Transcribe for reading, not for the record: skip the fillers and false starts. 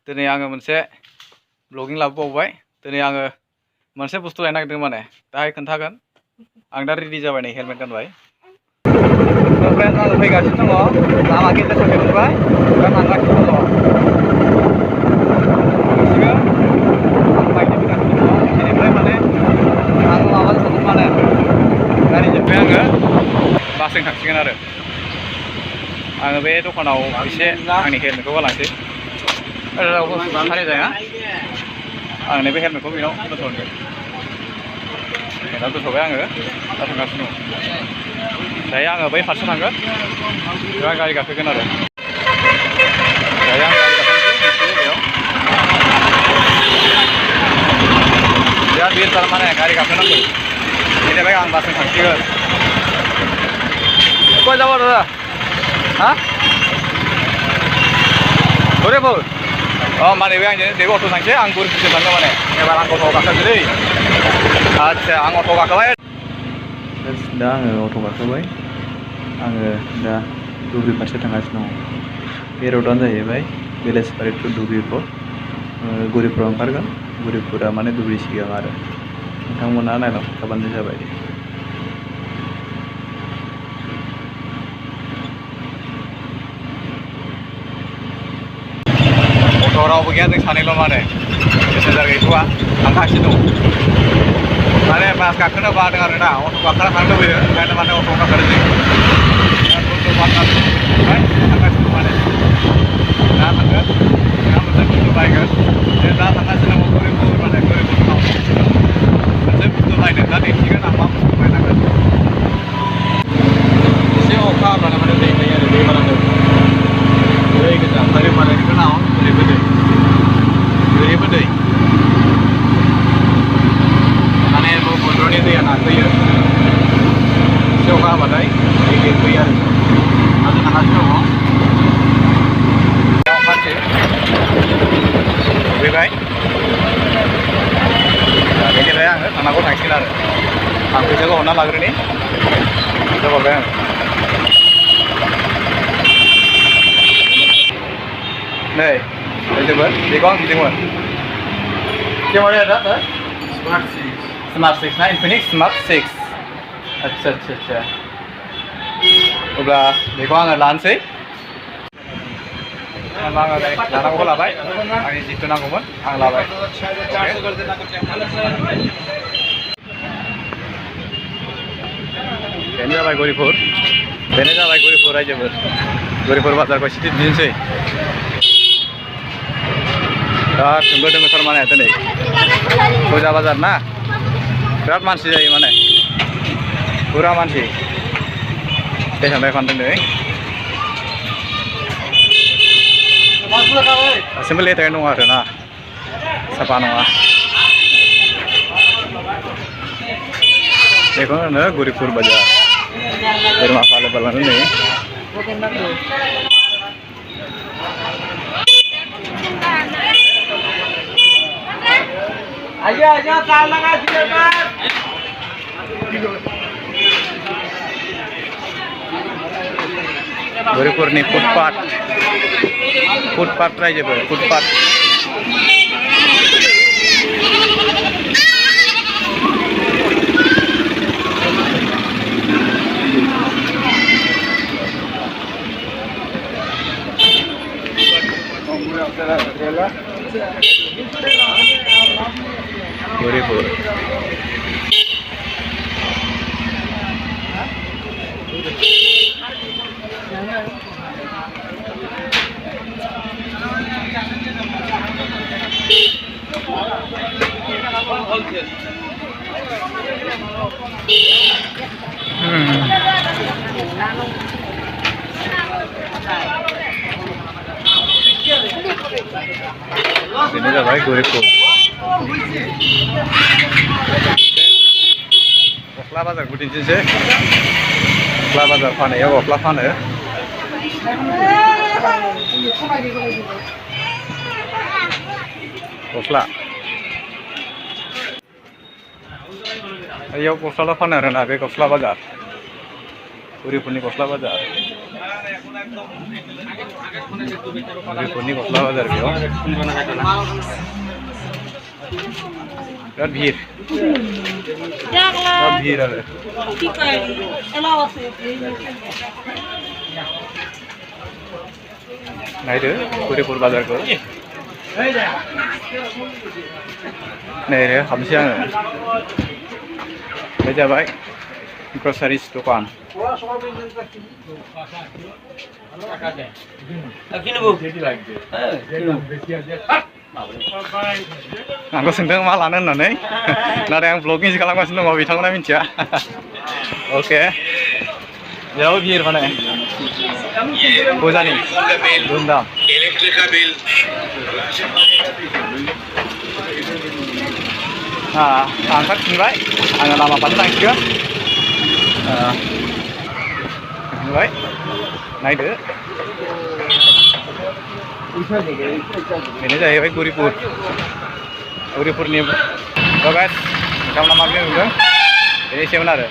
दिनै आङो मोनसे ब्लगिं लाबोबावबाय। दिनै आङो मोनसे बुस्थु लायनो नागिरदों माने दाहाय खोन्थागोन। आं दा रेडि जाबाय नै हेलमेट गानबाय। ओमफ्राय आङो फैगासिनो दङ लामा गेजेर सफैबाय दा थांगासिनो दङ। बेनिफ्राय माने आं माबाजों थांगोन माने गारिजोंफ्राय आङो बासजों थांसिगोन आरो आङो बे दखानाव एसे आंनि हेलमेटखौ गालांसै सारि जाया आं नैबे हेलमेटखौ बेनाव दोनथ'नोसै बेनाव दोनथ'बाय आङो दा थांगासिनो दं। दायो आङो बै फारसे थांगोन बेयाव गारि गाखोगोन आरो दायो आं गारि गाखोनोसै मोनसे जायगायाव बिराद भिरथार माने गारि गाखोनांगौ। बेनिफ्राय आं बासजों थांसिगोन। कय जाबो दादा हा गौरीपुर माने बे आंजों जेबो अट' थांसै आं गौरीपुरसिम थांगोन माने एबार आं अट'आव गाखोनोसै दै। आदसा आं अट' गाखोबाय। दा आङो अट' गाखोबाय। आङो दा धुबुरी फारसे थांगासिनो दङ। बे र'डआनो जाहैबाय बेलेसपारि टु धुबुरी र'ड। गौरीपुराव ओंखारगोन। गौरीपुरा माने धुबुरी सिगां आरो नोंथांमोना नायलांबानो जाबाय। अट'आव रावबो गैया जों सानैल' माने पेसेन्जार गैथ'वा थांगासिनो दं। माने बास गाखोनो बादों आरो ना अट' गाखोना थांनो लुबैयो ओंखायनो माने अट'आव गाखोनोसै। थांगासिनो दं माने दा थांगोन दा मोनसे बुस्थु बायगोन दा थांगासिनो दङ गौरीपुर माने गौरीपुराव मोनसे बुस्थु बायनो दा दिन्थिगोन आं मा बुस्थु बायनांगोन। एसे अखा हाब्लानो माने दै फैयो आरो दै बाना जायो दै गोजा ओरै माने गोनां ओरैबो दै ओरैबो दै माने ब्रह्मपुत्रनि दैया नारफैयो एसे अखा हाबाथाय दै फैयो आरो आजों थांगासिनो दङ। अखासै सफैबाय बेनिफ्राय आङो थांनांगौ थांसिगोन आरो आं फैसाखौ हरना लाग्रोनि फैसा हरबाय आङो। नै जोबोद बेखौ आं बिदोंमोन केमेराया दा स्मार्ट 6 ना इनफिनिक्स स्मार्ट 6 आदसा अब्ला बेखौ आङो लानोसै। आङो लानांगौखौ लाबाय आंनि जिथु नांगौमोन आं लाबाय। बेनो जाबाय गौरीपुर बेनो जाबाय गौरीपुर रायजोफोर गौरीपुर बाजारखौ एसे दिन्थिनोसै। बिराद होंगो दोंगो थारमाने दिनै फुजा बाजार ना बिराद मानसि जायो माने फुरा मानसि फिथाइ सामथाइ फानदों नै दासिमबो लेथ्रायैनो दङ आरो ना साफा नङा। बेखौनो होनो गौरीपुर बाजार बोरमा फालो फालानो नै गौरीपुरनि फुटपाथ रायजोफोर फुटपाथ गौरीपुर ini जाबाय गौरीपुर गस्ला बाजारखौ दिन्थिनोसै। गस्ला बाजार फाननायाव गस्ला फानो गस्ला बेयाव गस्ला फानो आरोना बे गस्ला बाजार गौरीपुरनि गस्ला बाजार बेफोरनि गस्ला बाजार बेयाव बिराद भिर आरो नायदो गौरीपुर बाजारखौ नायदो हाबनोसै आङो बे जाबाय ग्रसारिस दखान आंखौ सोंदों मा लानो होननानै नाथाय आं ब्लगिंसो खालामगासिनो दङ बिथांमोना मिथिया अके जेरावबो भिर माने फुजानि धुमधाम ओंखारफिनबाय आङो लामा फारसे थांसिगोन थांबाय नायदो बेनो जाहैबाय गौरीपुरनि गाइस नोंथांमोना मा नुदों बेनिसेमोन आरो